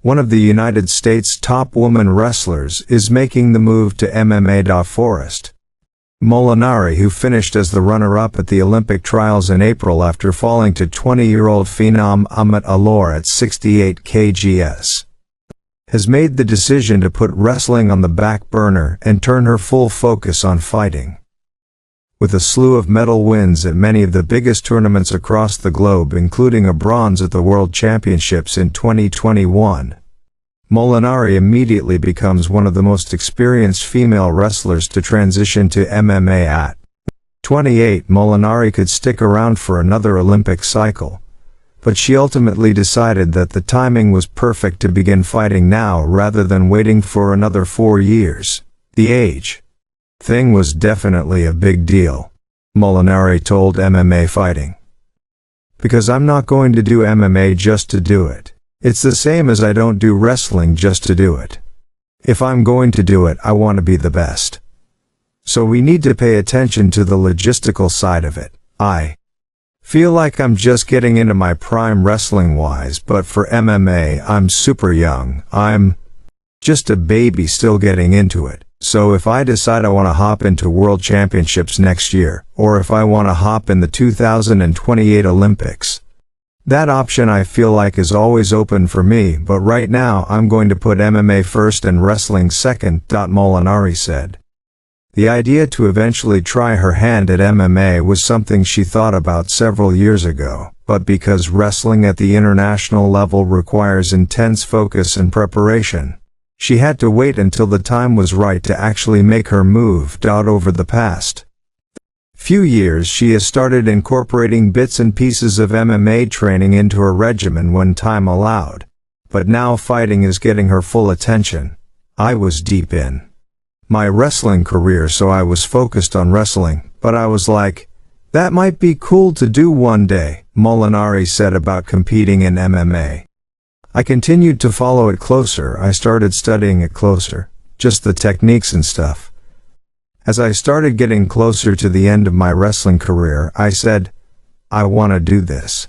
one of the United States' top woman wrestlers, is making the move to MMA. Forrest Molinari, who finished as the runner-up at the Olympic trials in April after falling to 20-year-old phenom Amit Alor at 68 kgs, has made the decision to put wrestling on the back burner and turn her full focus on fighting. With a slew of medal wins at many of the biggest tournaments across the globe, including a bronze at the World Championships in 2021, Molinari immediately becomes one of the most experienced female wrestlers to transition to MMA at 28. Molinari could stick around for another Olympic cycle, but she ultimately decided that the timing was perfect to begin fighting now rather than waiting for another 4 years. The age thing was definitely a big deal, Molinari told MMA Fighting. Because I'm not going to do MMA just to do it. It's the same as I don't do wrestling just to do it. If I'm going to do it, I want to be the best. So we need to pay attention to the logistical side of it. I feel like I'm just getting into my prime wrestling-wise, but for MMA, I'm super young. I'm just a baby still getting into it. So if I decide I want to hop into World Championships next year, or if I want to hop in the 2028 Olympics, that option I feel like is always open for me, but right now I'm going to put MMA first and wrestling second, Molinari said. The idea to eventually try her hand at MMA was something she thought about several years ago, but because wrestling at the international level requires intense focus and preparation, she had to wait until the time was right to actually make her move. Over the past few years, she has started incorporating bits and pieces of MMA training into her regimen when time allowed, but now fighting is getting her full attention. I was deep in my wrestling career, so I was focused on wrestling, but I was like, that might be cool to do one day, Molinari said about competing in MMA. I continued to follow it closer. I started studying it closer, just the techniques and stuff. As I started getting closer to the end of my wrestling career, I said, I want to do this.